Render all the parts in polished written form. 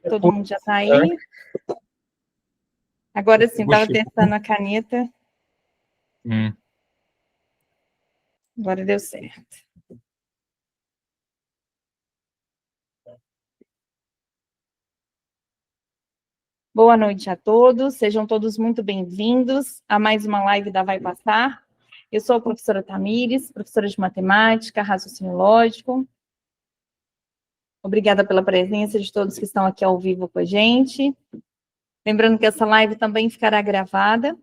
Todo mundo já está aí? Agora sim, estava testando a caneta. Agora deu certo. Boa noite a todos, sejam todos muito bem-vindos a mais uma live da Vai Passar. Eu sou a professora Tamires, professora de matemática, raciocínio lógico. Obrigada pela presença de todos que estão aqui ao vivo com a gente. Lembrando que essa live também ficará gravada,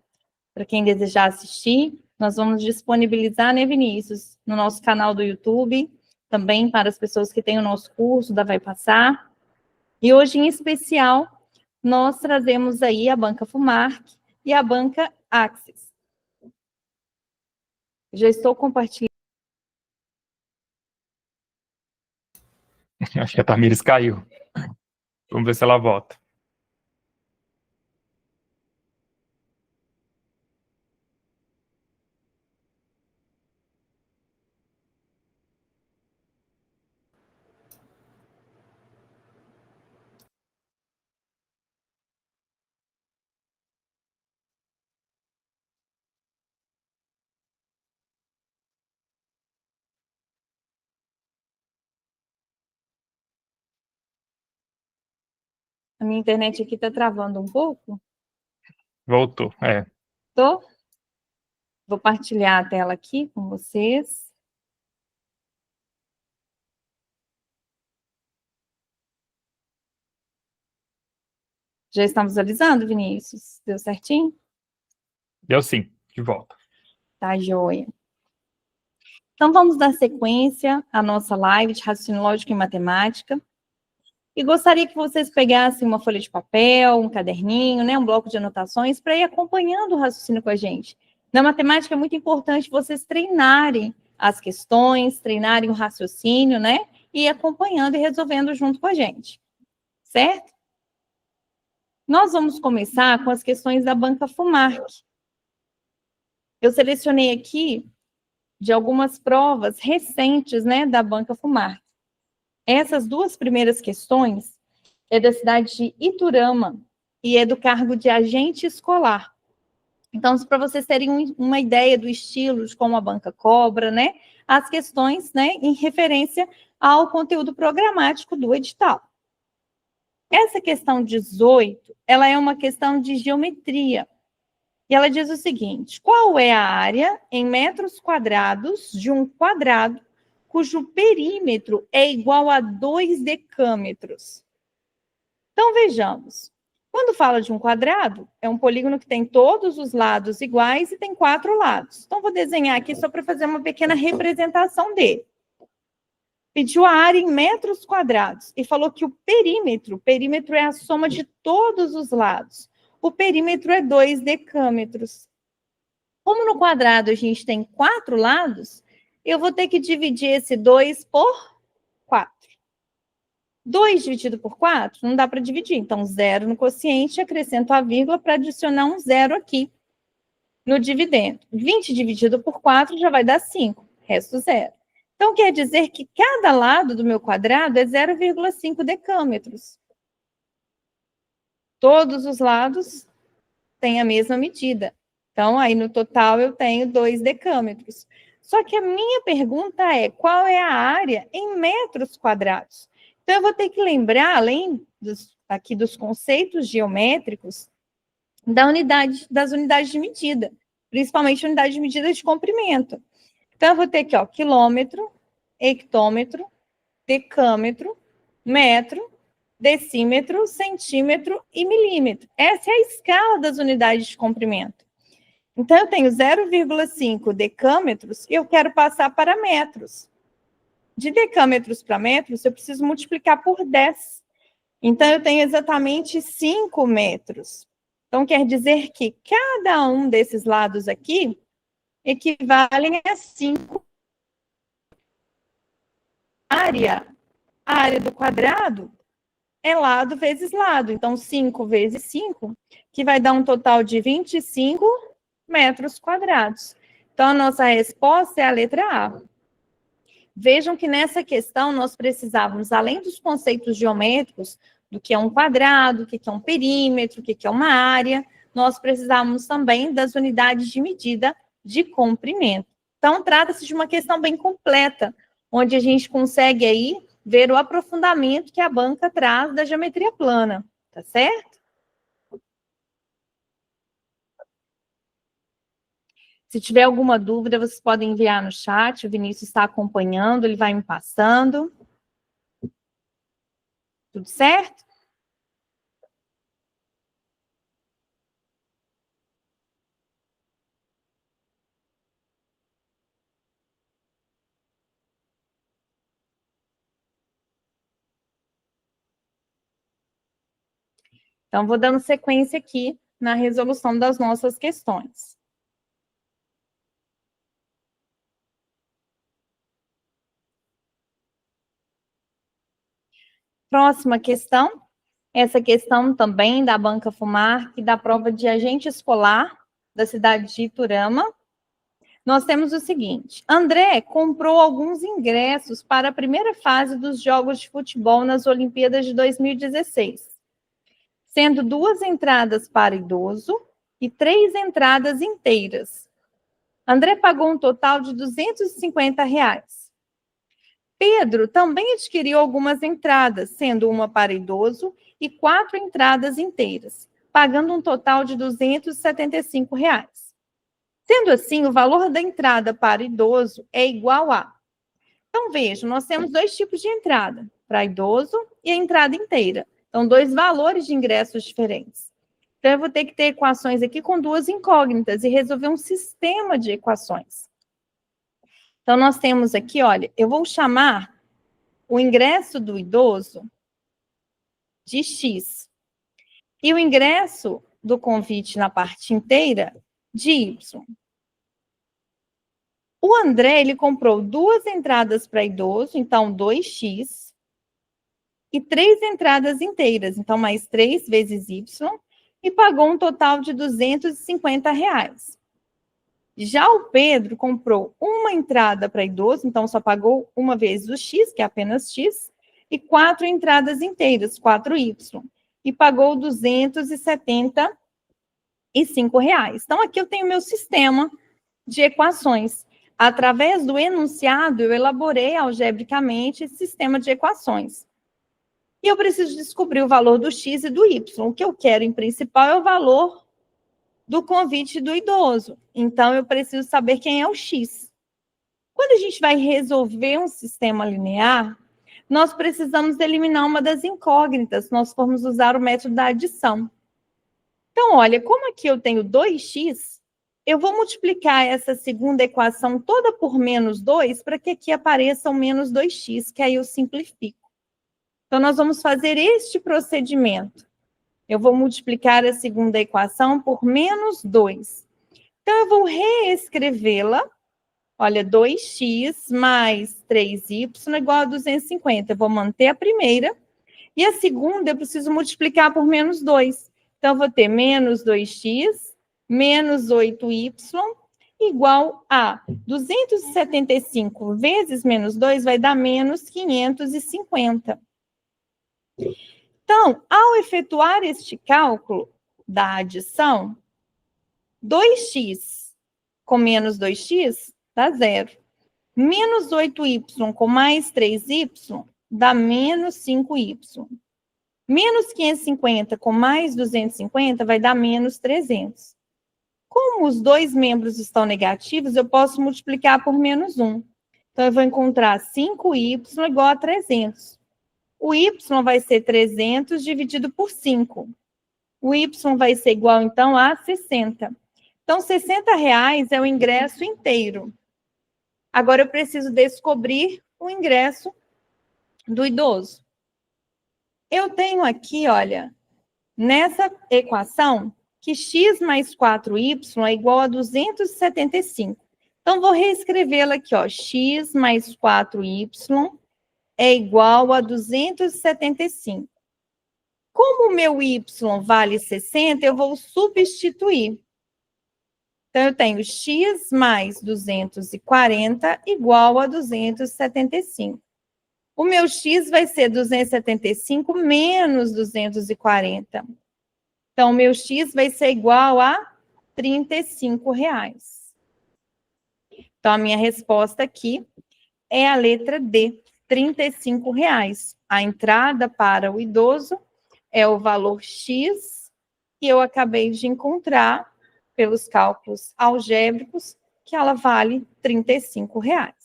para quem desejar assistir. Nós vamos disponibilizar, né, Vinícius, no nosso canal do YouTube, também para as pessoas que têm o nosso curso da Vai Passar. E hoje, em especial, nós trazemos aí a banca FUMARC e a banca Axis. Já estou compartilhando. Acho que a Tamires caiu. Vamos ver se ela volta. A minha internet aqui está travando um pouco. Voltou, é. Tô? Vou partilhar a tela aqui com vocês. Já estamos visualizando, Vinícius? Deu certinho? Deu sim, de volta. Tá, joia. Então, vamos dar sequência à nossa live de raciocínio lógico e matemática. E gostaria que vocês pegassem uma folha de papel, um caderninho, né, um bloco de anotações, para ir acompanhando o raciocínio com a gente. Na matemática é muito importante vocês treinarem as questões, treinarem o raciocínio, né, e ir acompanhando e resolvendo junto com a gente. Certo? Nós vamos começar com as questões da banca FUMARC. Eu selecionei aqui de algumas provas recentes, né, da banca FUMARC. Essas duas primeiras questões é da cidade de Iturama e é do cargo de agente escolar. Então, para vocês terem uma ideia do estilo, de como a banca cobra, né, as questões, né, em referência ao conteúdo programático do edital. Essa questão 18, ela é uma questão de geometria. E ela diz o seguinte: qual é a área em metros quadrados de um quadrado cujo perímetro é igual a 2 decâmetros? Então, vejamos. Quando fala de um quadrado, é um polígono que tem todos os lados iguais e tem 4 lados. Então, vou desenhar aqui só para fazer uma pequena representação dele. Pediu a área em metros quadrados e falou que o perímetro é a soma de todos os lados. O perímetro é 2 decâmetros. Como no quadrado a gente tem 4 lados, eu vou ter que dividir esse 2 por 4. 2 dividido por 4 não dá para dividir. Então, 0 no quociente, acrescento a vírgula para adicionar um 0 aqui no dividendo. 20 dividido por 4 já vai dar 5, resto 0. Então, quer dizer que cada lado do meu quadrado é 0,5 decâmetros. Todos os lados têm a mesma medida. Então, aí no total eu tenho 2 decâmetros. Só que a minha pergunta é, qual é a área em metros quadrados? Então, eu vou ter que lembrar, além aqui dos conceitos geométricos, das unidades de medida, principalmente unidade de medida de comprimento. Então, eu vou ter aqui, ó, quilômetro, hectômetro, decâmetro, metro, decímetro, centímetro e milímetro. Essa é a escala das unidades de comprimento. Então, eu tenho 0,5 decâmetros e eu quero passar para metros. De decâmetros para metros, eu preciso multiplicar por 10. Então, eu tenho exatamente 5 metros. Então, quer dizer que cada um desses lados aqui equivalem a 5. A área do quadrado é lado vezes lado. Então, 5 vezes 5, que vai dar um total de 25 metros quadrados. Então, a nossa resposta é a letra A. Vejam que nessa questão nós precisávamos, além dos conceitos geométricos, do que é um quadrado, o que é um perímetro, o que é uma área, nós precisamos também das unidades de medida de comprimento. Então, trata-se de uma questão bem completa, onde a gente consegue aí ver o aprofundamento que a banca traz da geometria plana, tá certo? Se tiver alguma dúvida, vocês podem enviar no chat, o Vinícius está acompanhando, ele vai me passando. Tudo certo? Então, vou dando sequência aqui na resolução das nossas questões. Próxima questão, essa questão também da Banca Fumar, e da prova de agente escolar da cidade de Iturama. Nós temos o seguinte: André comprou alguns ingressos para a primeira fase dos Jogos de Futebol nas Olimpíadas de 2016, sendo 2 entradas para idoso e 3 entradas inteiras. André pagou um total de R$250. Pedro também adquiriu algumas entradas, sendo uma para idoso e 4 entradas inteiras, pagando um total de R$275. Sendo assim, o valor da entrada para idoso é igual a... Então, veja, nós temos 2 tipos de entrada, para idoso e a entrada inteira. Então, 2 valores de ingressos diferentes. Então, eu vou ter que ter equações aqui com 2 incógnitas e resolver um sistema de equações. Então, nós temos aqui, olha, eu vou chamar o ingresso do idoso de X e o ingresso do convite na parte inteira de Y. O André, ele comprou 2 entradas para idoso, então 2x, e 3 entradas inteiras, então mais 3 vezes Y, e pagou um total de R$250. Já o Pedro comprou uma entrada para idoso, então só pagou uma vez o X, que é apenas X, e 4 entradas inteiras, 4Y, e pagou R$275. Então, aqui eu tenho meu sistema de equações. Através do enunciado, eu elaborei algebricamente esse sistema de equações. E eu preciso descobrir o valor do X e do Y. O que eu quero, em principal, é o valor do convite do idoso. Então, eu preciso saber quem é o X. Quando a gente vai resolver um sistema linear, nós precisamos eliminar uma das incógnitas, se nós formos usar o método da adição. Então, olha, como aqui eu tenho 2x, eu vou multiplicar essa segunda equação toda por menos 2, para que aqui apareça o menos 2x, que aí eu simplifico. Então, nós vamos fazer este procedimento. Eu vou multiplicar a segunda equação por menos 2. Então, eu vou reescrevê-la. Olha, 2x mais 3y igual a 250. Eu vou manter a primeira. E a segunda eu preciso multiplicar por menos 2. Então, eu vou ter menos 2x menos 8y igual a 275 vezes menos 2 vai dar menos 550. Então, ao efetuar este cálculo da adição, 2x com menos 2x dá 0. Menos 8y com mais 3y dá menos 5y. Menos 550 com mais 250 vai dar menos 300. Como os 2 membros estão negativos, eu posso multiplicar por menos 1. Então, eu vou encontrar 5y igual a 300. O y vai ser 300 dividido por 5. O y vai ser igual, então, a 60. Então, R$60 é o ingresso inteiro. Agora, eu preciso descobrir o ingresso do idoso. Eu tenho aqui, olha, nessa equação, que x mais 4y é igual a 275. Então, vou reescrevê-la aqui, ó. X mais 4y é igual a 275. Como o meu y vale 60, eu vou substituir. Então, eu tenho x mais 240 igual a 275. O meu X vai ser 275 menos 240. Então, o meu X vai ser igual a R$ 35,00. Então, a minha resposta aqui é a letra D, R$ 35,00. A entrada para o idoso é o valor X que eu acabei de encontrar pelos cálculos algébricos, que ela vale R$ 35,00.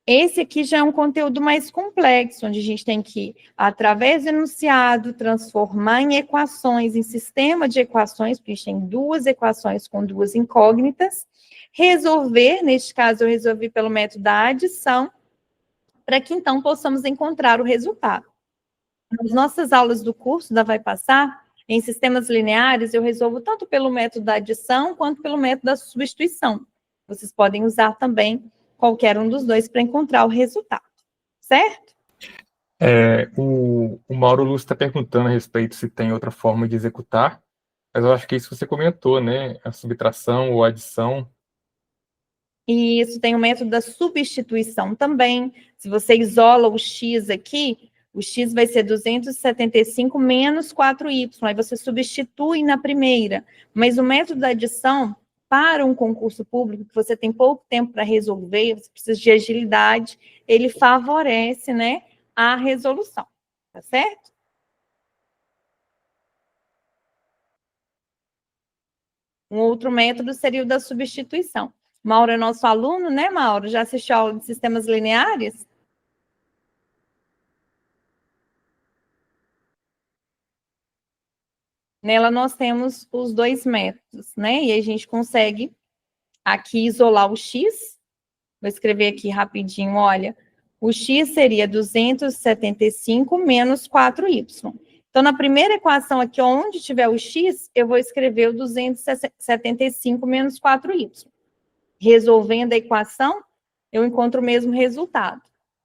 Esse aqui já é um conteúdo mais complexo, onde a gente tem que, através do enunciado, transformar em equações, em sistema de equações, porque a gente tem duas equações com duas incógnitas, resolver, neste caso eu resolvi pelo método da adição, para que então possamos encontrar o resultado. Nas nossas aulas do curso da Vai Passar, em sistemas lineares, eu resolvo tanto pelo método da adição, quanto pelo método da substituição. Vocês podem usar também qualquer um dos dois para encontrar o resultado, certo? O Mauro Lúcio está perguntando a respeito se tem outra forma de executar, mas eu acho que isso você comentou, né? A subtração ou adição. E isso tem o método da substituição também. Se você isola o x aqui, o x vai ser 275 menos 4y, aí você substitui na primeira. Mas o método da adição, para um concurso público, que você tem pouco tempo para resolver, você precisa de agilidade, ele favorece, né, a resolução, tá certo? Um outro método seria o da substituição. Mauro é nosso aluno, né, Mauro? Já assistiu a aula de sistemas lineares? Nela nós temos os dois métodos, né? E a gente consegue aqui isolar o x. Vou escrever aqui rapidinho, olha. O x seria 275 menos 4y. Então, na primeira equação aqui, onde tiver o x, eu vou escrever o 275 menos 4y. Resolvendo a equação, eu encontro o mesmo resultado,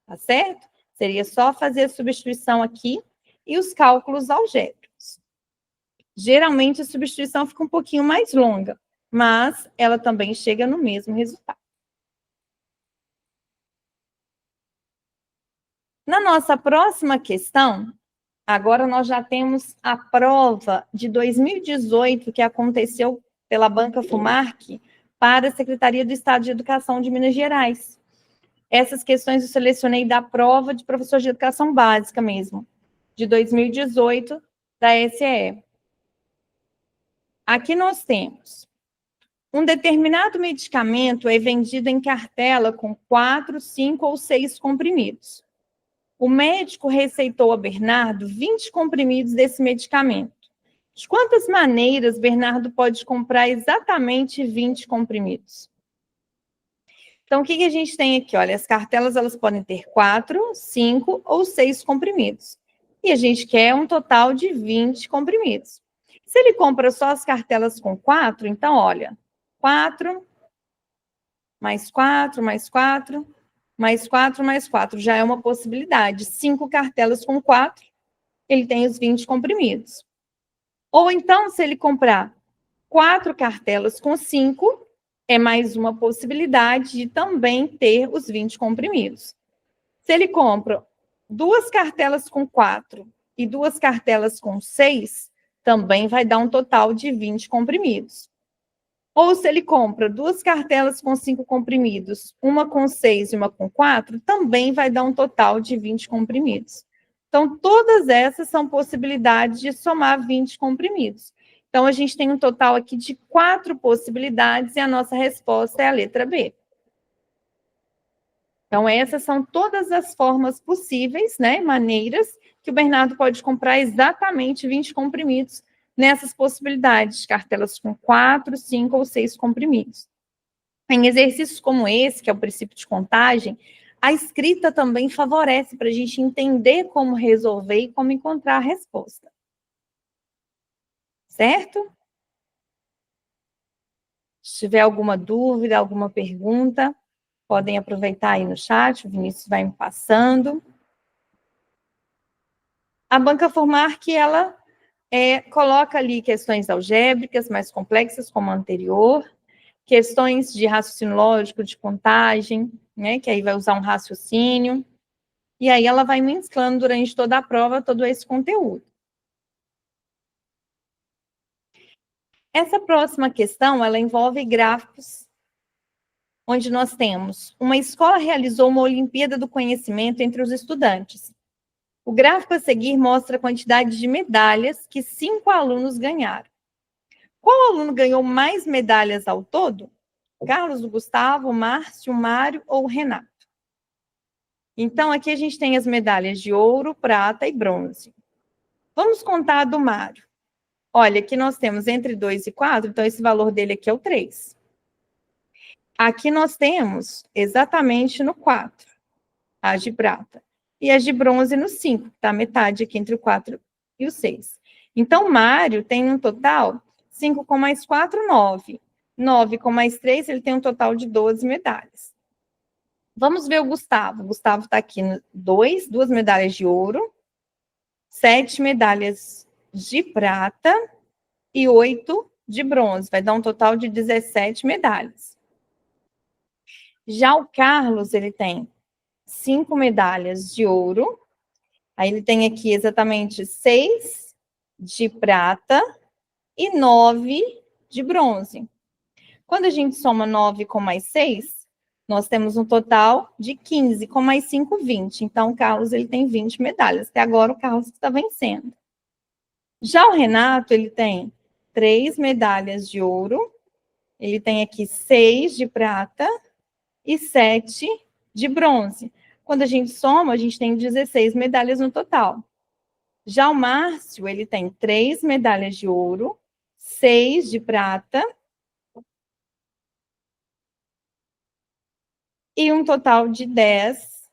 tá certo? Seria só fazer a substituição aqui e os cálculos algébricos. Geralmente, a substituição fica um pouquinho mais longa, mas ela também chega no mesmo resultado. Na nossa próxima questão, agora nós já temos a prova de 2018, que aconteceu pela Banca FUMARC, para a Secretaria do Estado de Educação de Minas Gerais. Essas questões eu selecionei da prova de professor de educação básica mesmo, de 2018, da SE. Aqui nós temos um determinado medicamento é vendido em cartela com 4, 5 ou 6 comprimidos. O médico receitou a Bernardo 20 comprimidos desse medicamento. De quantas maneiras Bernardo pode comprar exatamente 20 comprimidos? Então, o que a gente tem aqui? Olha, as cartelas elas podem ter 4, 5 ou 6 comprimidos. E a gente quer um total de 20 comprimidos. Se ele compra só as cartelas com 4, então, olha, 4, mais 4, mais 4, mais 4, mais 4, já é uma possibilidade. 5 cartelas com 4, ele tem os 20 comprimidos. Ou então, se ele comprar 4 cartelas com 5, é mais uma possibilidade de também ter os 20 comprimidos. Se ele compra 2 cartelas com 4 e 2 cartelas com 6, também vai dar um total de 20 comprimidos. Ou se ele compra 2 cartelas com 5 comprimidos, uma com 6 e uma com 4, também vai dar um total de 20 comprimidos. Então, todas essas são possibilidades de somar 20 comprimidos. Então, a gente tem um total aqui de 4 possibilidades e a nossa resposta é a letra B. Então, essas são todas as formas possíveis, né, maneiras, que o Bernardo pode comprar exatamente 20 comprimidos nessas possibilidades, de cartelas com 4, 5 ou 6 comprimidos. Em exercícios como esse, que é o princípio de contagem, a escrita também favorece para a gente entender como resolver e como encontrar a resposta. Certo? Se tiver alguma dúvida, alguma pergunta, podem aproveitar aí no chat, o Vinícius vai me passando. A Banca FUMARC, ela coloca ali questões algébricas mais complexas, como a anterior, questões de raciocínio lógico, de contagem, né, que aí vai usar um raciocínio, e aí ela vai mesclando durante toda a prova todo esse conteúdo. Essa próxima questão, ela envolve gráficos, onde nós temos uma escola realizou uma Olimpíada do Conhecimento entre os estudantes. O gráfico a seguir mostra a quantidade de medalhas que 5 alunos ganharam. Qual aluno ganhou mais medalhas ao todo? Carlos, Gustavo, Márcio, Mário ou Renato? Então, aqui a gente tem as medalhas de ouro, prata e bronze. Vamos contar a do Mário. Olha, aqui nós temos entre 2 e 4, então esse valor dele aqui é o 3. Aqui nós temos exatamente no 4, as de prata. E as de bronze no 5, que está a metade aqui entre o 4 e o 6. Então, Mário tem um total, 5 com mais 4, 9. 9 com mais 3, ele tem um total de 12 medalhas. Vamos ver o Gustavo. O Gustavo está aqui, 2 medalhas de ouro, 7 medalhas de prata e 8 de bronze. Vai dar um total de 17 medalhas. Já o Carlos, ele tem 5 medalhas de ouro. Aí ele tem aqui exatamente 6 de prata e 9 de bronze. Quando a gente soma 9 com mais 6, nós temos um total de 15, com mais 5, 20. Então, o Carlos, ele tem 20 medalhas. Até agora, o Carlos está vencendo. Já o Renato, ele tem 3 medalhas de ouro, ele tem aqui 6 de prata e 7 de bronze. Quando a gente soma, a gente tem 16 medalhas no total. Já o Márcio, ele tem 3 medalhas de ouro, 6 de prata e um total de 10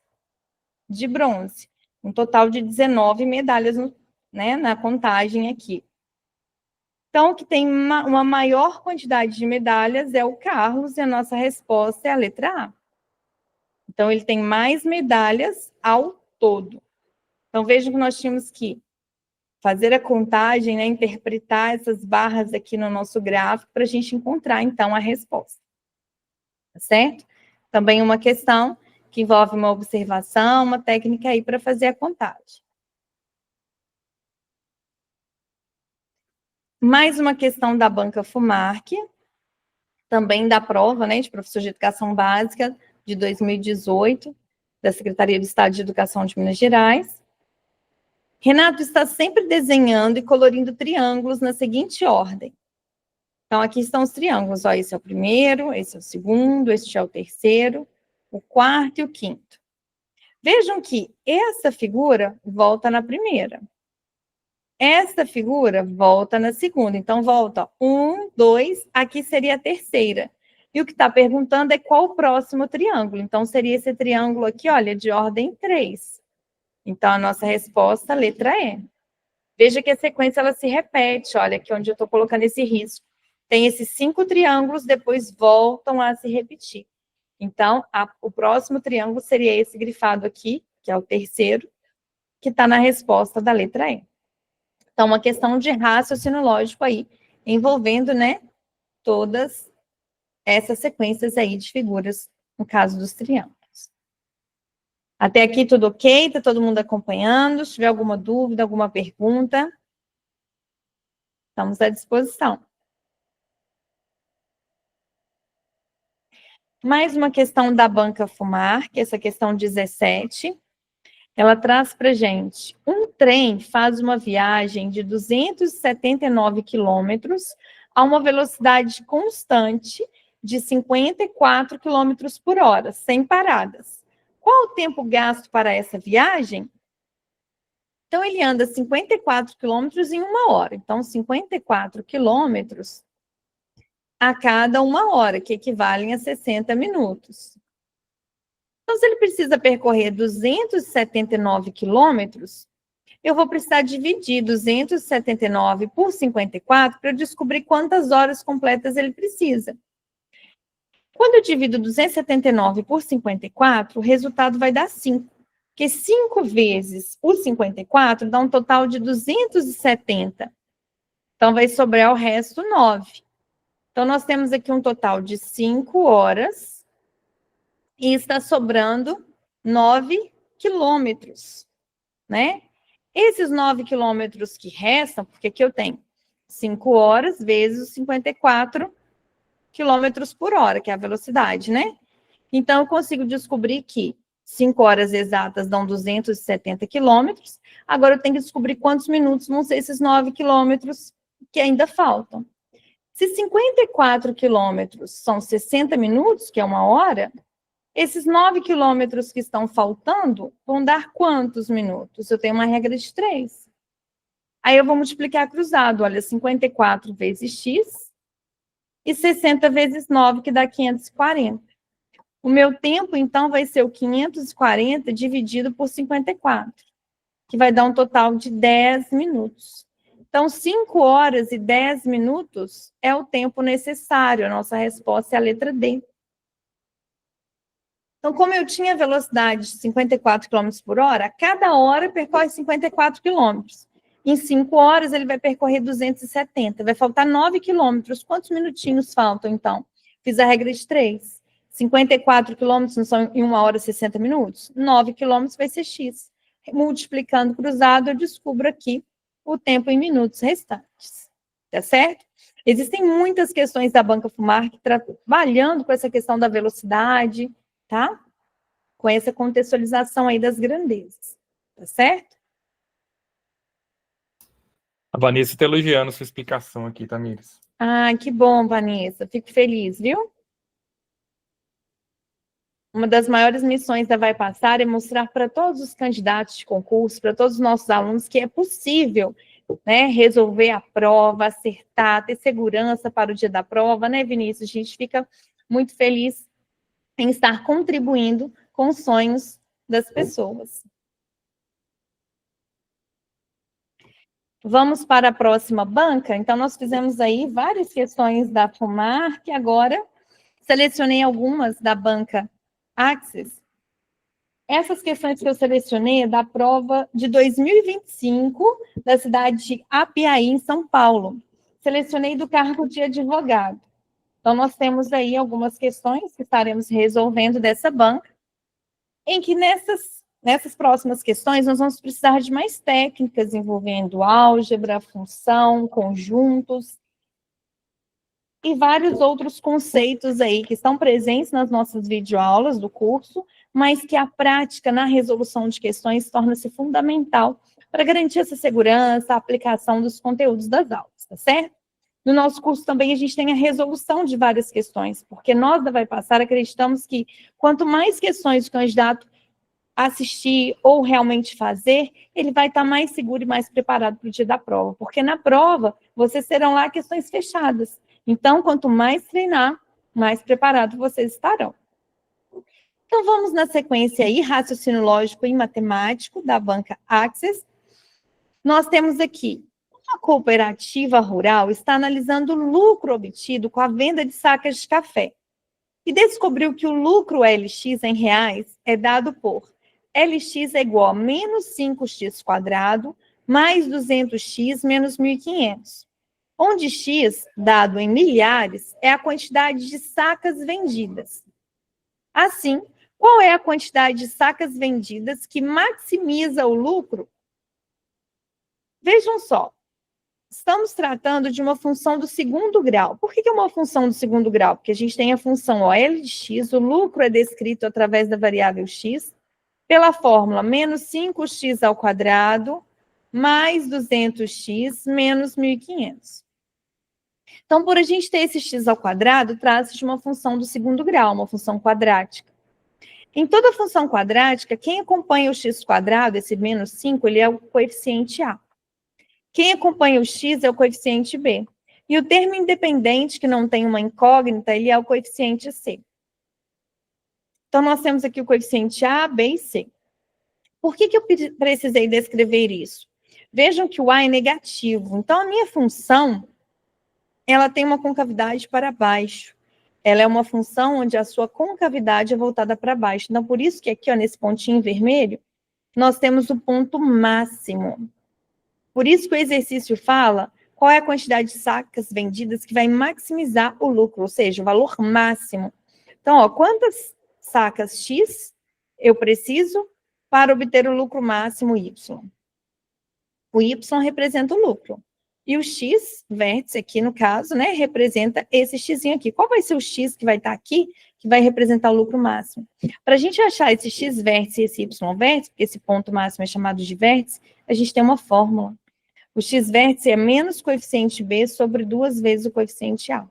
de bronze. Um total de 19 medalhas na contagem aqui. Então, o que tem uma maior quantidade de medalhas é o Carlos, e a nossa resposta é a letra A. Então, ele tem mais medalhas ao todo. Então, vejam que nós tínhamos que fazer a contagem, né, interpretar essas barras aqui no nosso gráfico para a gente encontrar, então, a resposta. Tá certo? Também uma questão que envolve uma observação, uma técnica aí para fazer a contagem. Mais uma questão da Banca FUMARC, também da prova, né, de professor de educação básica de 2018, da Secretaria de Estado de Educação de Minas Gerais. Renato está sempre desenhando e colorindo triângulos na seguinte ordem. Então, aqui estão os triângulos. Ó, esse é o primeiro, esse é o segundo, este é o terceiro, o quarto e o quinto. Vejam que essa figura volta na primeira. Essa figura volta na segunda. Então, volta 1, 2, aqui seria a terceira. E o que está perguntando é qual o próximo triângulo. Então, seria esse triângulo aqui, olha, de ordem 3. Então, a nossa resposta, letra E. Veja que a sequência, ela se repete. Olha, aqui onde eu estou colocando esse risco. Tem esses 5 triângulos, depois voltam a se repetir. Então, o próximo triângulo seria esse grifado aqui, que é o terceiro, que está na resposta da letra E. Então, uma questão de raciocínio lógico aí, envolvendo, né, todas essas sequências aí de figuras, no caso dos triângulos. Até aqui tudo ok? Está todo mundo acompanhando? Se tiver alguma dúvida, alguma pergunta, estamos à disposição. Mais uma questão da Banca FUMARC, essa questão 17. Ela traz para a gente: um trem faz uma viagem de 279 quilômetros a uma velocidade constante de 54 quilômetros por hora, sem paradas. Qual o tempo gasto para essa viagem? Então, ele anda 54 quilômetros em 1 hora. Então, 54 quilômetros a cada 1 hora, que equivalem a 60 minutos. Então, se ele precisa percorrer 279 quilômetros, eu vou precisar dividir 279 por 54 para eu descobrir quantas horas completas ele precisa. Quando eu divido 279 por 54, o resultado vai dar 5. Porque 5 vezes o 54 dá um total de 270. Então, vai sobrar o resto 9. Então, nós temos aqui um total de 5 horas e está sobrando 9 quilômetros, né? Esses 9 quilômetros que restam, porque aqui eu tenho 5 horas vezes os 54 quilômetros por hora, que é a velocidade, né? Então, eu consigo descobrir que 5 horas exatas dão 270 quilômetros. Agora, eu tenho que descobrir quantos minutos vão ser esses 9 quilômetros que ainda faltam. Se 54 quilômetros são 60 minutos, que é 1 hora, esses 9 quilômetros que estão faltando vão dar quantos minutos? Eu tenho uma regra de 3. Aí eu vou multiplicar cruzado. Olha, 54 vezes x e 60 vezes 9, que dá 540. O meu tempo, então, vai ser o 540 dividido por 54, que vai dar um total de 10 minutos. Então, 5 horas e 10 minutos é o tempo necessário. A nossa resposta é a letra D. Então, como eu tinha velocidade de 54 km por hora, cada hora percorre 54 km. Em 5 horas, ele vai percorrer 270. Vai faltar 9 km. Quantos minutinhos faltam, então? Fiz a regra de 3. 54 quilômetros não são em 1 hora e 60 minutos? 9 quilômetros vai ser x. Multiplicando cruzado, eu descubro aqui o tempo em minutos restantes. Tá certo? Existem muitas questões da Banca Fumar trabalhando com essa questão da velocidade, tá? Com essa contextualização aí das grandezas. Tá certo? A Vanessa está elogiando sua explicação aqui, Tamires. Ah, que bom, Vanessa. Fico feliz, viu? Uma das maiores missões da Vai Passar é mostrar para todos os candidatos de concurso, para todos os nossos alunos, que é possível, né, resolver a prova, acertar, ter segurança para o dia da prova, né, Vinícius? A gente fica muito feliz em estar contribuindo com os sonhos das pessoas. Vamos para a próxima banca? Então, nós fizemos aí várias questões da FUMAR, que agora selecionei algumas da banca Axis. Essas questões que eu selecionei é da prova de 2025, da cidade de Apiaí, em São Paulo. Selecionei do cargo de advogado. Então, nós temos aí algumas questões que estaremos resolvendo dessa banca, em que nessas próximas questões nós vamos precisar de mais técnicas envolvendo álgebra, função, conjuntos, e vários outros conceitos aí que estão presentes nas nossas videoaulas do curso, mas que a prática na resolução de questões torna-se fundamental para garantir essa segurança, a aplicação dos conteúdos das aulas, tá certo? No nosso curso também a gente tem a resolução de várias questões, porque nós da Vai Passar acreditamos que quanto mais questões o candidato assistir ou realmente fazer, ele vai estar mais seguro e mais preparado para o dia da prova, porque na prova vocês terão lá questões fechadas. Então, quanto mais treinar, mais preparado vocês estarão. Então, vamos na sequência aí, raciocínio lógico e matemático da banca Axis. Nós temos aqui, uma cooperativa rural está analisando o lucro obtido com a venda de sacas de café e descobriu que o lucro LX em reais é dado por LX é igual a menos 5x² mais 200x menos 1.500. Onde x, dado em milhares, é a quantidade de sacas vendidas. Assim, qual é a quantidade de sacas vendidas que maximiza o lucro? Vejam só, estamos tratando de uma função do segundo grau. Por que é uma função do segundo grau? Porque a gente tem a função OL de x, o lucro é descrito através da variável x, pela fórmula menos 5x² mais 200x menos 1.500. Então, por a gente ter esse x², trata-se de uma função do segundo grau, uma função quadrática. Em toda função quadrática, quem acompanha o x², esse menos 5, ele é o coeficiente A. Quem acompanha o x é o coeficiente B. E o termo independente, que não tem uma incógnita, ele é o coeficiente C. Então, nós temos aqui o coeficiente A, B e C. Por que eu precisei descrever isso? Vejam que o A é negativo. Então, a minha função, ela tem uma concavidade para baixo. Ela é uma função onde a sua concavidade é voltada para baixo. Então, por isso que aqui, ó, nesse pontinho vermelho, nós temos o ponto máximo. Por isso que o exercício fala qual é a quantidade de sacas vendidas que vai maximizar o lucro, ou seja, o valor máximo. Então, ó, quantas sacas X eu preciso para obter o lucro máximo Y? O Y representa o lucro. E o X, vértice aqui no caso, né, representa esse X aqui. Qual vai ser o X que vai estar aqui, que vai representar o lucro máximo? Para a gente achar esse X vértice e esse Y vértice, porque esse ponto máximo é chamado de vértice, a gente tem uma fórmula. O X vértice é menos coeficiente B sobre 2 vezes o coeficiente A.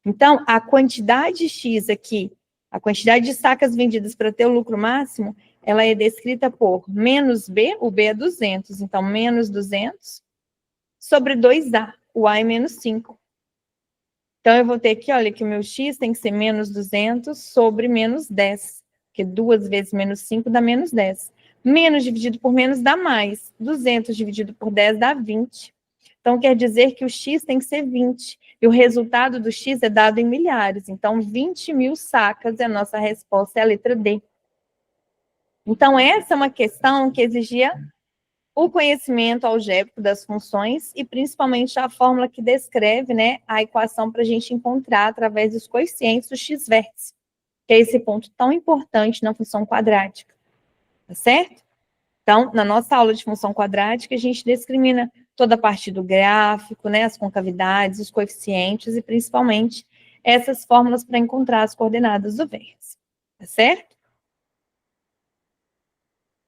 Então, a quantidade X aqui, a quantidade de sacas vendidas para ter o lucro máximo, ela é descrita por menos B, o B é 200, então menos 200, sobre 2A, o A é menos 5. Então, eu vou ter aqui, olha, que o meu X tem que ser menos 200 sobre menos 10, porque 2 vezes menos 5 dá menos 10. Menos dividido por menos dá mais. 200 dividido por 10 dá 20. Então, quer dizer que o X tem que ser 20. E o resultado do X é dado em milhares. Então, 20.000 sacas é a nossa resposta, é a letra D. Então, essa é uma questão que exigia o conhecimento algébrico das funções e, principalmente, a fórmula que descreve, né, a equação para a gente encontrar através dos coeficientes do X-vértice, que é esse ponto tão importante na função quadrática. Tá certo? Então, na nossa aula de função quadrática, a gente discrimina toda a parte do gráfico, né, as concavidades, os coeficientes e, principalmente, essas fórmulas para encontrar as coordenadas do vértice. Tá certo?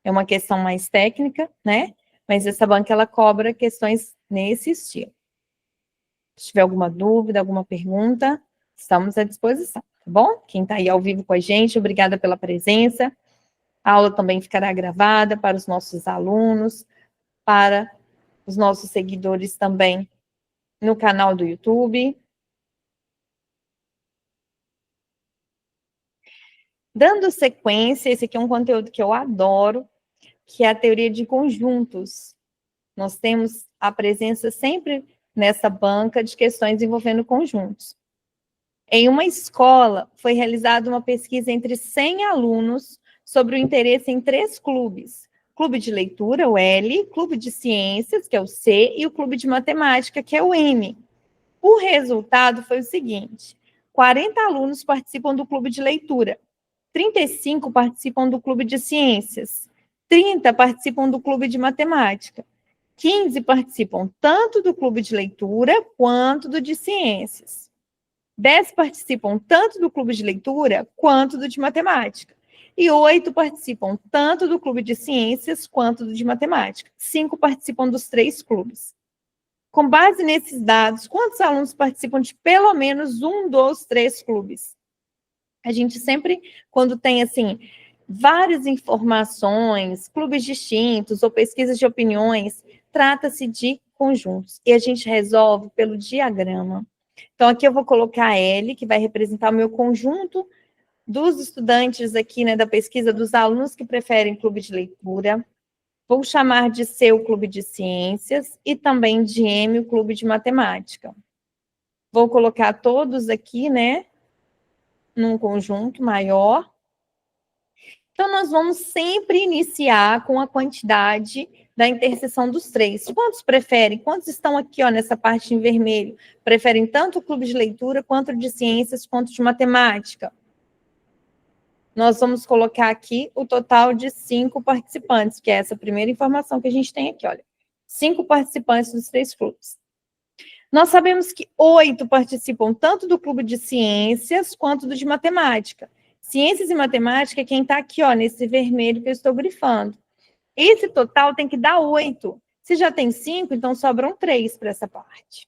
É uma questão mais técnica, né? Mas essa banca, ela cobra questões nesse estilo. Se tiver alguma dúvida, alguma pergunta, estamos à disposição, tá bom? Quem está aí ao vivo com a gente, obrigada pela presença. A aula também ficará gravada para os nossos alunos, para os nossos seguidores também no canal do YouTube. Dando sequência, esse aqui é um conteúdo que eu adoro, que é a teoria de conjuntos. Nós temos a presença sempre nessa banca de questões envolvendo conjuntos. Em uma escola, foi realizada uma pesquisa entre 100 alunos sobre o interesse em 3 clubes. Clube de leitura, o L, clube de ciências, que é o C, e o clube de matemática, que é o M. O resultado foi o seguinte: 40 alunos participam do clube de leitura, 35 participam do clube de ciências, 30 participam do clube de matemática, 15 participam tanto do clube de leitura quanto do de ciências. 10 participam tanto do clube de leitura quanto do de matemática. E 8 participam tanto do clube de ciências quanto do de matemática. 5 participam dos 3 clubes. Com base nesses dados, quantos alunos participam de pelo menos um dos 3 clubes? A gente sempre, quando tem, assim, várias informações, clubes distintos ou pesquisas de opiniões, trata-se de conjuntos. E a gente resolve pelo diagrama. Então, aqui eu vou colocar L, que vai representar o meu conjunto dos estudantes aqui, né, da pesquisa, dos alunos que preferem clube de leitura. Vou chamar de C o clube de ciências e também de M o clube de matemática. Vou colocar todos aqui, né, num conjunto maior. Então, nós vamos sempre iniciar com a quantidade da interseção dos 3. Quantos preferem? Quantos estão aqui, ó, nessa parte em vermelho? Preferem tanto o clube de leitura, quanto o de ciências, quanto de matemática? Nós vamos colocar aqui o total de 5 participantes, que é essa primeira informação que a gente tem aqui, olha. 5 participantes dos 3 clubes. Nós sabemos que 8 participam tanto do clube de ciências, quanto do de matemática. Ciências e matemática é quem está aqui, ó, nesse vermelho que eu estou grifando. Esse total tem que dar 8. Se já tem 5, então sobram 3 para essa parte.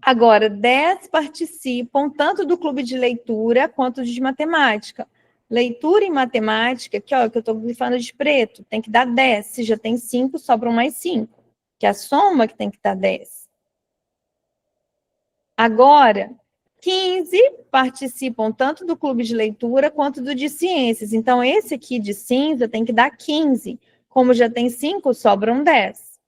Agora, 10 participam tanto do clube de leitura quanto de matemática. Leitura e matemática, aqui, ó, que eu estou grifando de preto, tem que dar 10. Se já tem 5, sobram mais 5. Que é a soma que tem que dar 10. Agora, 15 participam tanto do clube de leitura quanto do de ciências. Então, esse aqui de cinza tem que dar 15. Como já tem 5, sobram 10.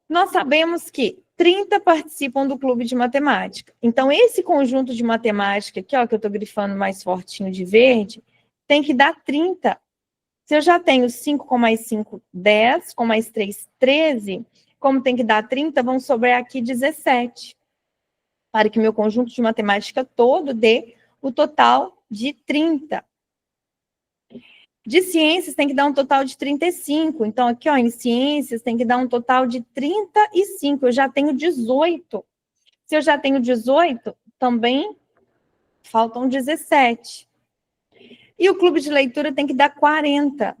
Nós sabemos que 30 participam do clube de matemática. Então, esse conjunto de matemática aqui, ó, que eu estou grifando mais fortinho de verde, tem que dar 30. Se eu já tenho 5 com mais 5, 10, com mais 3, 13, como tem que dar 30, vão sobrar aqui 17. Para que meu conjunto de matemática todo dê o total de 30. De ciências tem que dar um total de 35. Então, aqui, ó, em ciências tem que dar um total de 35. Eu já tenho 18. Se eu já tenho 18, também faltam 17. E o clube de leitura tem que dar 40.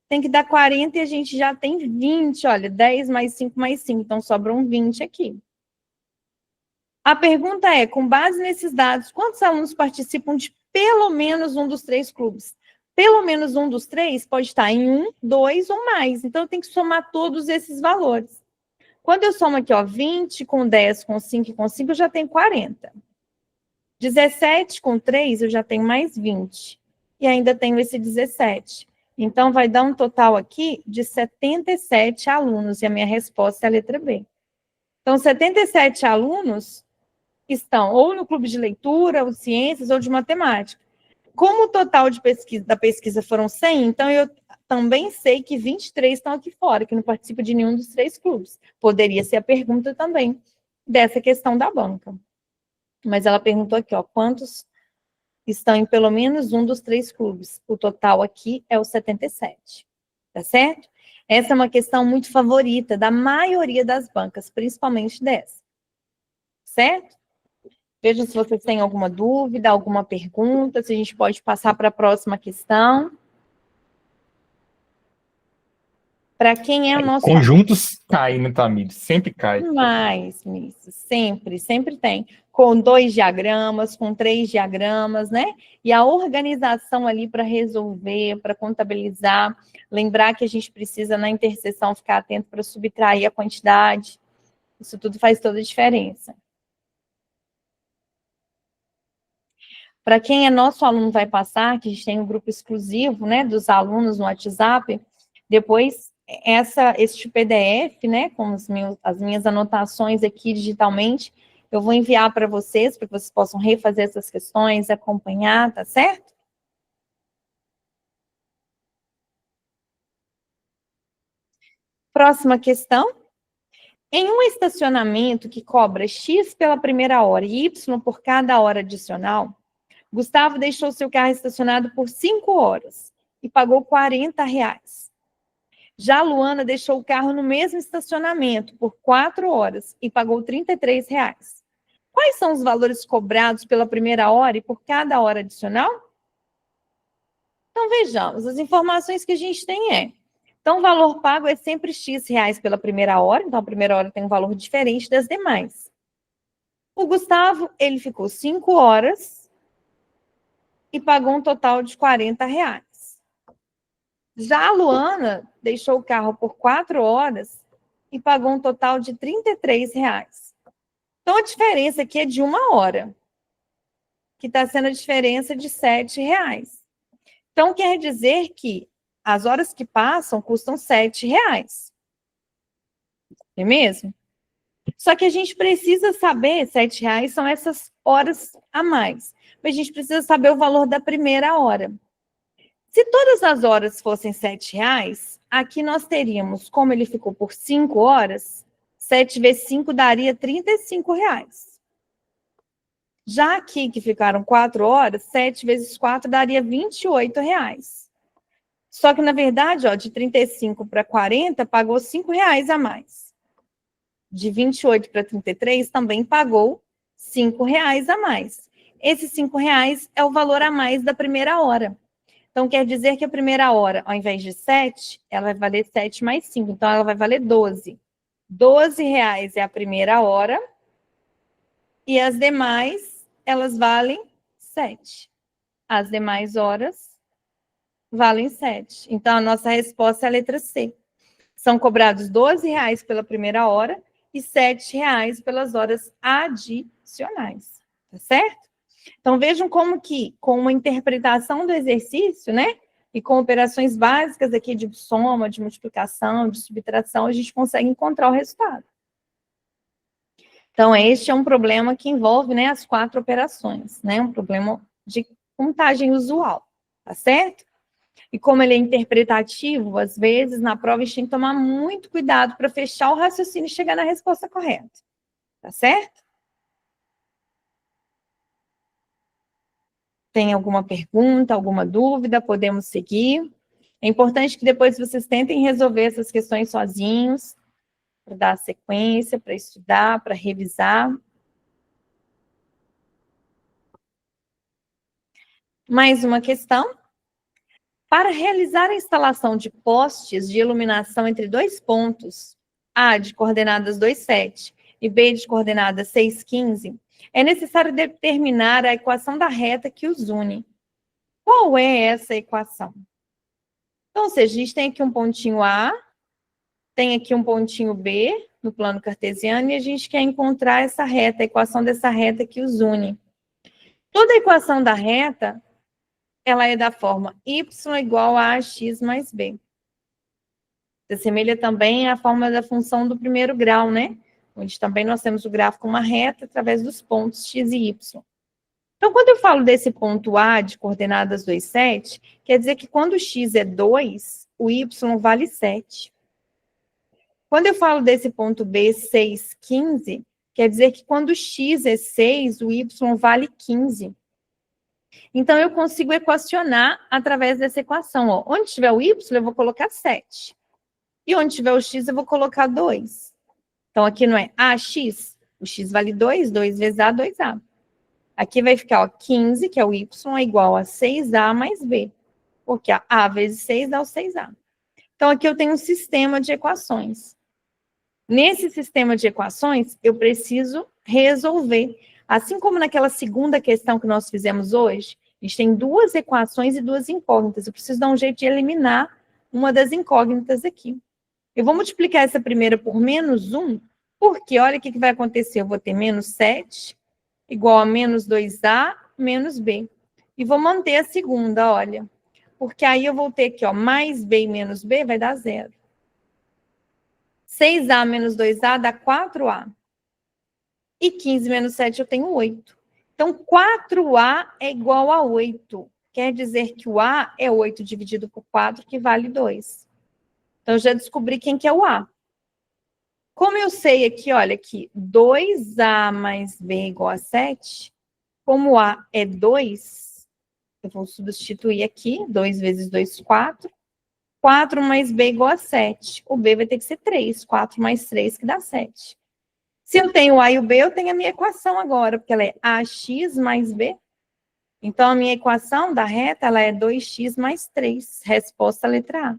Tem que dar 40 e a gente já tem 20. Olha, 10 mais 5 mais 5. Então, sobram 20 aqui. A pergunta é, com base nesses dados, quantos alunos participam de pelo menos um dos 3 clubes? Pelo menos um dos 3 pode estar em 1, 2 ou mais. Então, eu tenho que somar todos esses valores. Quando eu somo aqui, ó, 20 com 10, com 5 e com 5, eu já tenho 40. 17 com 3, eu já tenho mais 20. E ainda tenho esse 17. Então, vai dar um total aqui de 77 alunos. E a minha resposta é a letra B. Então, 77 alunos estão ou no clube de leitura, ou de ciências, ou de matemática. Como o total de da pesquisa foram 100, então eu também sei que 23 estão aqui fora, que não participam de nenhum dos 3 clubes. Poderia ser a pergunta também dessa questão da banca. Mas ela perguntou aqui, ó, quantos estão em pelo menos um dos 3 clubes? O total aqui é o 77, tá certo? Essa é uma questão muito favorita da maioria das bancas, principalmente dessa, certo? Vejam se vocês têm alguma dúvida, alguma pergunta, se a gente pode passar para a próxima questão. Para quem é o nosso... Conjuntos caem, né, Tamires? Sempre cai. Mas, Miss, sempre tem. Com 2 diagramas, com 3 diagramas, né? E a organização ali para resolver, para contabilizar. Lembrar que a gente precisa, na interseção, ficar atento para subtrair a quantidade. Isso tudo faz toda a diferença. Para quem é nosso aluno vai passar, que a gente tem um grupo exclusivo, né, dos alunos no WhatsApp, depois este PDF, né, com as minhas anotações aqui digitalmente, eu vou enviar para que vocês possam refazer essas questões, acompanhar, tá certo? Próxima questão. Em um estacionamento que cobra X pela primeira hora e Y por cada hora adicional, Gustavo deixou seu carro estacionado por 5 horas e pagou R$40. Já a Luana deixou o carro no mesmo estacionamento por 4 horas e pagou R$33. Quais são os valores cobrados pela primeira hora e por cada hora adicional? Então, vejamos, as informações que a gente tem então, o valor pago é sempre X reais pela primeira hora, então a primeira hora tem um valor diferente das demais. O Gustavo, ele ficou 5 horas e pagou um total de R$40. Já a Luana deixou o carro por 4 horas e pagou um total de R$33. Então, a diferença aqui é de 1 hora, que está sendo a diferença de R$7. Então, quer dizer que as horas que passam custam R$7. É mesmo? Só que a gente precisa saber, R$7 são essas horas a mais. Mas a gente precisa saber o valor da primeira hora. Se todas as horas fossem R$7, aqui nós teríamos, como ele ficou por 5 horas, 7 vezes 5 daria R$35. Já aqui, que ficaram 4 horas, 7 vezes 4 daria R$28. Só que, na verdade, ó, de 35 para 40, pagou R$5 a mais. De 28 para 33, também pagou R$5 a mais. Esses R$5 é o valor a mais da primeira hora. Então, quer dizer que a primeira hora, ao invés de 7, ela vai valer 7 mais 5. Então, ela vai valer 12. R$12 é a primeira hora. E as demais, elas valem 7. As demais horas valem 7. Então, a nossa resposta é a letra C. São cobrados R$12 pela primeira hora e R$7 pelas horas adicionais. Tá certo? Então, vejam como que, com uma interpretação do exercício, né? E com operações básicas aqui de soma, de multiplicação, de subtração, a gente consegue encontrar o resultado. Então, este é um problema que envolve, né, as 4 operações, né? Um problema de contagem usual, tá certo? E como ele é interpretativo, às vezes, na prova, a gente tem que tomar muito cuidado para fechar o raciocínio e chegar na resposta correta. Tá certo? Tem alguma pergunta, alguma dúvida? Podemos seguir. É importante que depois vocês tentem resolver essas questões sozinhos, para dar sequência, para estudar, para revisar. Mais uma questão. Para realizar a instalação de postes de iluminação entre dois pontos, A de coordenadas 2,7 e B de coordenadas 6,15, é necessário determinar a equação da reta que os une. Qual é essa equação? Então, ou seja, a gente tem aqui um pontinho A, tem aqui um pontinho B no plano cartesiano e a gente quer encontrar essa reta, a equação dessa reta que os une. Toda equação da reta, ela é da forma y igual a ax mais b. Se assemelha também à forma da função do primeiro grau, né? Onde também nós temos o gráfico uma reta através dos pontos x e y. Então, quando eu falo desse ponto A de coordenadas 2,7, quer dizer que quando o x é 2, o y vale 7. Quando eu falo desse ponto B, 6,15, quer dizer que quando o x é 6, o y vale 15. Então, eu consigo equacionar através dessa equação. Ó. Onde tiver o y, eu vou colocar 7. E onde tiver o x, eu vou colocar 2. Então, aqui não é ax, o x vale 2, 2 vezes a, 2a. Aqui vai ficar, ó, 15, que é o y, é igual a 6a mais b. Porque a vezes 6 dá o 6a. Então, aqui eu tenho um sistema de equações. Nesse sistema de equações, eu preciso resolver. Assim como naquela segunda questão que nós fizemos hoje, a gente tem duas equações e duas incógnitas. Eu preciso dar um jeito de eliminar uma das incógnitas aqui. Eu vou multiplicar essa primeira por menos 1, porque olha o que vai acontecer. Eu vou ter menos 7 igual a menos 2a menos b. E vou manter a segunda, olha. Porque aí eu vou ter aqui, ó, mais b menos b vai dar 0. 6a menos 2a dá 4a. E 15 menos 7 eu tenho 8. Então, 4a é igual a 8. Quer dizer que o a é 8 dividido por 4, que vale 2. Então, eu já descobri quem que é o a. Como eu sei aqui, olha aqui, 2a mais b é igual a 7, como a é 2, eu vou substituir aqui, 2 vezes 2, 4. 4 mais b é igual a 7. O b vai ter que ser 3. 4 mais 3, que dá 7. Se eu tenho o a e o b, eu tenho a minha equação agora, porque ela é ax mais b. Então, a minha equação da reta, ela é 2x mais 3. Resposta letra A.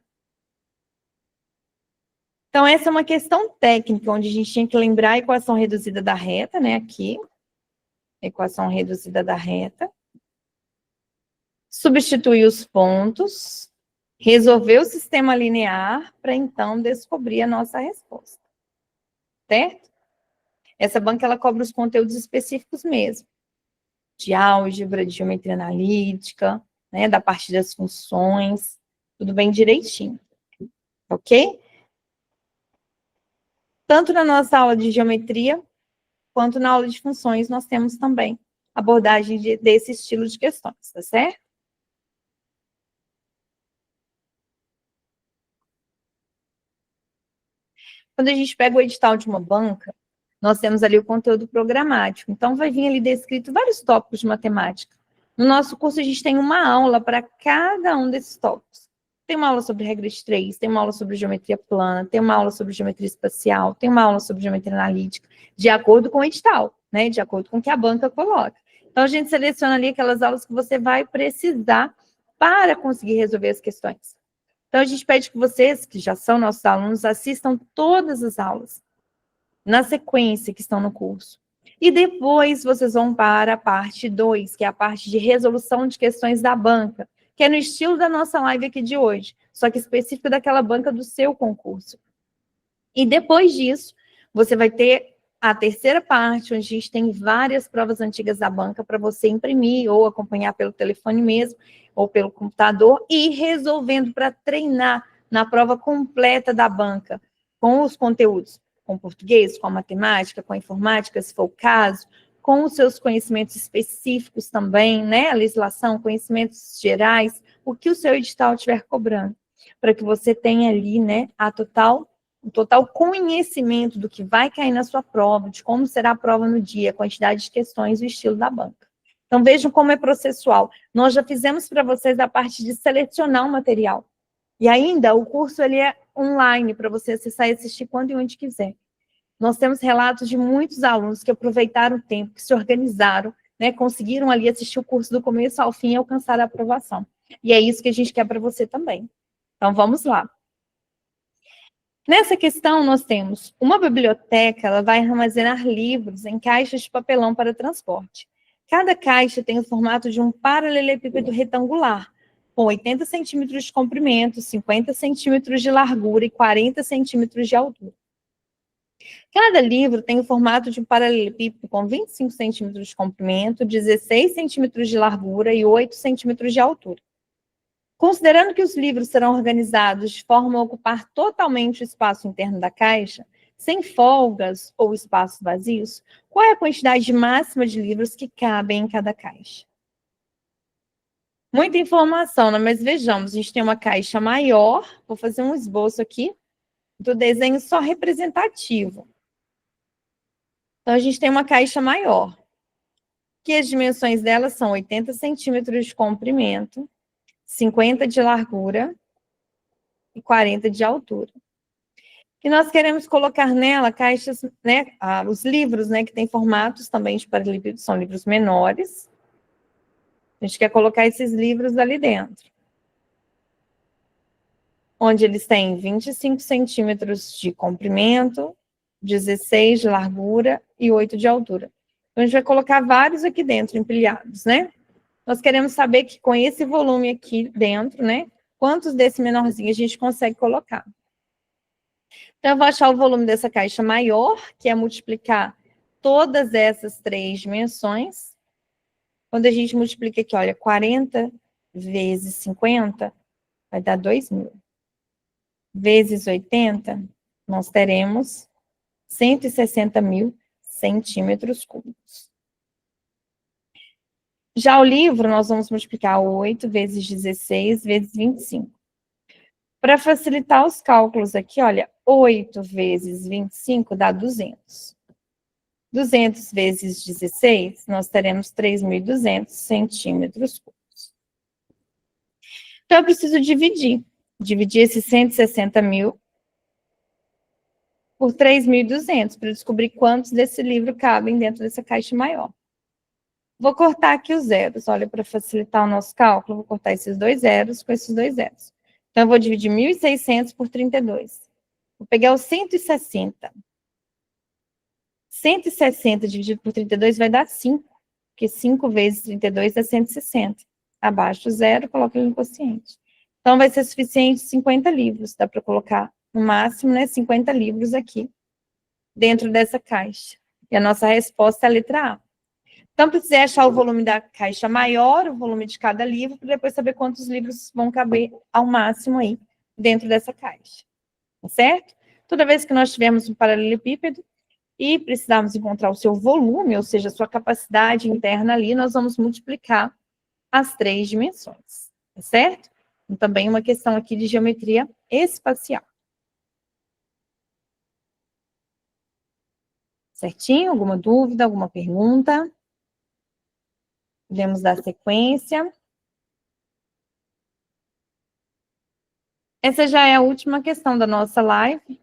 Então, essa é uma questão técnica, onde a gente tinha que lembrar a equação reduzida da reta, né, aqui. Equação reduzida da reta. Substituir os pontos. Resolver o sistema linear, para então descobrir a nossa resposta. Certo? Essa banca, ela cobra os conteúdos específicos mesmo. De álgebra, de geometria analítica, né, da parte das funções, tudo bem direitinho. Ok? Tanto na nossa aula de geometria, quanto na aula de funções, nós temos também abordagem desse estilo de questões, tá certo? Quando a gente pega o edital de uma banca, nós temos ali o conteúdo programático. Então, vai vir ali descrito vários tópicos de matemática. No nosso curso, a gente tem uma aula para cada um desses tópicos. Tem uma aula sobre regra de 3, tem uma aula sobre geometria plana, tem uma aula sobre geometria espacial, tem uma aula sobre geometria analítica, de acordo com o edital, né? De acordo com o que a banca coloca. Então, a gente seleciona ali aquelas aulas que você vai precisar para conseguir resolver as questões. Então, a gente pede que vocês, que já são nossos alunos, assistam todas as aulas, na sequência que estão no curso. E depois vocês vão para a parte 2, que é a parte de resolução de questões da banca, que é no estilo da nossa live aqui de hoje, só que específico daquela banca do seu concurso. E depois disso, você vai ter a terceira parte, onde a gente tem várias provas antigas da banca para você imprimir ou acompanhar pelo telefone mesmo, ou pelo computador, e ir resolvendo para treinar na prova completa da banca, com os conteúdos, com português, com a matemática, com a informática, se for o caso, com os seus conhecimentos específicos também, né? A legislação, conhecimentos gerais, o que o seu edital estiver cobrando, para que você tenha ali, né, o total conhecimento do que vai cair na sua prova, de como será a prova no dia, a quantidade de questões e o estilo da banca. Então, vejam como é processual. Nós já fizemos para vocês a parte de selecionar o material. E ainda, o curso ele é online, para você acessar e assistir quando e onde quiser. Nós temos relatos de muitos alunos que aproveitaram o tempo, que se organizaram, né, conseguiram ali assistir o curso do começo ao fim e alcançar a aprovação. E é isso que a gente quer para você também. Então, vamos lá. Nessa questão, nós temos uma biblioteca, ela vai armazenar livros em caixas de papelão para transporte. Cada caixa tem o formato de um paralelepípedo retangular, com 80 centímetros de comprimento, 50 centímetros de largura e 40 centímetros de altura. Cada livro tem o formato de um paralelepípedo com 25 centímetros de comprimento, 16 centímetros de largura e 8 centímetros de altura. Considerando que os livros serão organizados de forma a ocupar totalmente o espaço interno da caixa, sem folgas ou espaços vazios, qual é a quantidade máxima de livros que cabem em cada caixa? Muita informação, né? Mas vejamos, a gente tem uma caixa maior, vou fazer um esboço aqui do desenho só representativo. Então, a gente tem uma caixa maior, que as dimensões dela são 80 centímetros de comprimento, 50 de largura e 40 de altura. E nós queremos colocar nela caixas, né, os livros, né, que têm formatos também de paralelepípedo, são livros menores. A gente quer colocar esses livros ali dentro. Onde eles têm 25 centímetros de comprimento, 16 de largura e 8 de altura. Então, a gente vai colocar vários aqui dentro, empilhados, né? Nós queremos saber que com esse volume aqui dentro, né, quantos desse menorzinho a gente consegue colocar. Então, eu vou achar o volume dessa caixa maior, que é multiplicar todas essas três dimensões. Quando a gente multiplica aqui, olha, 40 vezes 50, vai dar 2.000. Vezes 80, nós teremos 160.000 centímetros cúbicos. Já o livro, nós vamos multiplicar 8 vezes 16 vezes 25. Para facilitar os cálculos aqui, olha, 8 vezes 25 dá 200. 200 vezes 16, nós teremos 3.200 centímetros cúbicos. Então, eu preciso dividir esses 160.000 por 3.200, para descobrir quantos desse livro cabem dentro dessa caixa maior. Vou cortar aqui os zeros, olha, para facilitar o nosso cálculo, vou cortar esses dois zeros com esses dois zeros. Então, eu vou dividir 1.600 por 32. Vou pegar o 160. 160 dividido por 32 vai dar 5, porque 5 vezes 32 é 160. Abaixo do zero, coloco ele no quociente. Então, vai ser suficiente 50 livros. Dá para colocar, no máximo, né, 50 livros aqui, dentro dessa caixa. E a nossa resposta é a letra A. Então, precisei achar o volume da caixa maior, o volume de cada livro, para depois saber quantos livros vão caber ao máximo aí, dentro dessa caixa. Tá certo? Toda vez que nós tivermos um paralelepípedo e precisarmos encontrar o seu volume, ou seja, a sua capacidade interna ali, nós vamos multiplicar as três dimensões. Tá certo? Então, também uma questão aqui de geometria espacial. Certinho? Alguma dúvida, alguma pergunta? Podemos dar sequência. Essa já é a última questão da nossa live.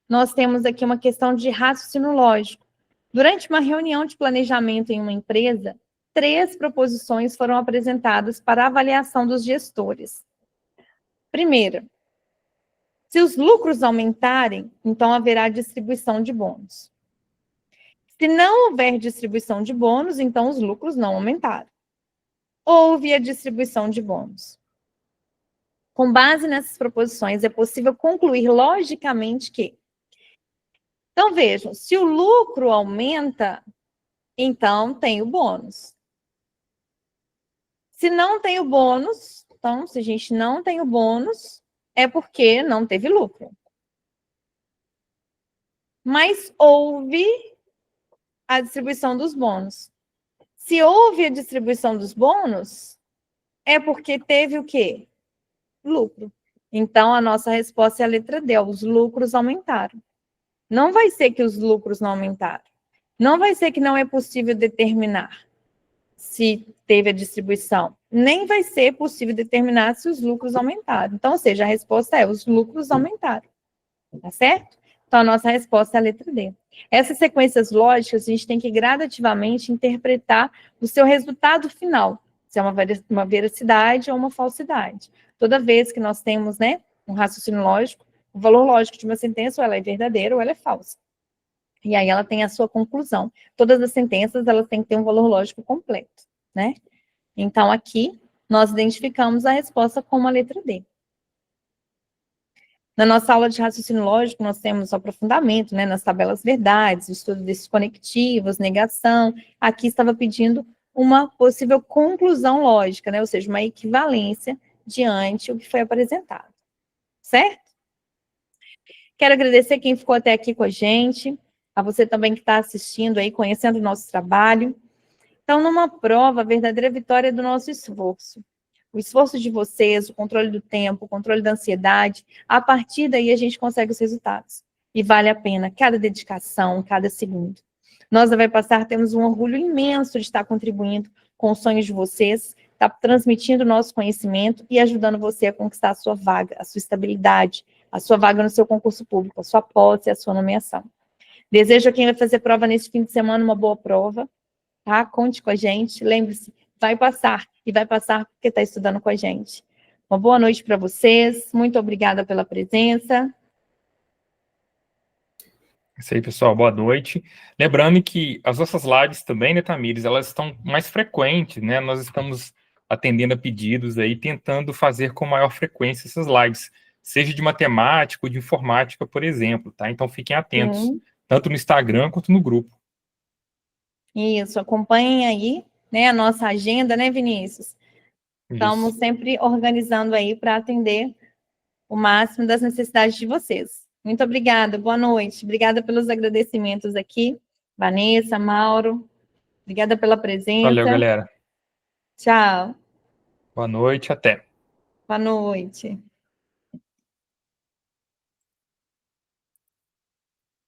Nós temos aqui uma questão de raciocínio lógico. Durante uma reunião de planejamento em uma empresa, 3 proposições foram apresentadas para avaliação dos gestores. Primeira, se os lucros aumentarem, então haverá distribuição de bônus. Se não houver distribuição de bônus, então os lucros não aumentaram. Houve a distribuição de bônus. Com base nessas proposições, é possível concluir logicamente que... Então, vejam, se o lucro aumenta, então tem o bônus. Se não tem o bônus, então, se a gente não tem o bônus, é porque não teve lucro. Mas houve a distribuição dos bônus. Se houve a distribuição dos bônus, é porque teve o quê? Lucro. Então, a nossa resposta é a letra D, os lucros aumentaram. Não vai ser que os lucros não aumentaram. Não vai ser que não é possível determinar se teve a distribuição. Nem vai ser possível determinar se os lucros aumentaram. Então, ou seja, a resposta é os lucros aumentaram. Tá certo? Então, a nossa resposta é a letra D. Essas sequências lógicas, a gente tem que gradativamente interpretar o seu resultado final, se é uma veracidade ou uma falsidade. Toda vez que nós temos, né, um raciocínio lógico, o valor lógico de uma sentença, ou ela é verdadeira ou ela é falsa. E aí ela tem a sua conclusão. Todas as sentenças, elas têm que ter um valor lógico completo, né? Então, aqui, nós identificamos a resposta como a letra D. Na nossa aula de raciocínio lógico, nós temos o aprofundamento, né, nas tabelas verdades, o estudo desses conectivos, negação. Aqui estava pedindo uma possível conclusão lógica, né, ou seja, uma equivalência diante do que foi apresentado. Certo? Quero agradecer quem ficou até aqui com a gente, a você também que está assistindo aí, conhecendo o nosso trabalho. Então, numa prova, a verdadeira vitória é do nosso esforço. O esforço de vocês, o controle do tempo, o controle da ansiedade, a partir daí a gente consegue os resultados. E vale a pena cada dedicação, cada segundo. Nós da Vai Passar temos um orgulho imenso de estar contribuindo com os sonhos de vocês, estar transmitindo o nosso conhecimento e ajudando você a conquistar a sua vaga, a sua estabilidade, a sua vaga no seu concurso público, a sua posse, a sua nomeação. Desejo a quem vai fazer prova neste fim de semana uma boa prova, tá? Conte com a gente, lembre-se, vai passar, e vai passar porque está estudando com a gente. Uma boa noite para vocês, muito obrigada pela presença. Isso aí, pessoal, boa noite. Lembrando que as nossas lives também, né, Tamires, elas estão mais frequentes, né? Nós estamos atendendo a pedidos aí, tentando fazer com maior frequência essas lives, seja de matemática ou de informática, por exemplo, tá? Então fiquem atentos, tanto no Instagram quanto no grupo. Isso, acompanhem aí, né, a nossa agenda, né, Vinícius? Estamos Isso. sempre organizando aí para atender o máximo das necessidades de vocês. Muito obrigada, boa noite. Obrigada pelos agradecimentos aqui, Vanessa, Mauro. Obrigada pela presença. Valeu, galera. Tchau. Boa noite, até. Boa noite.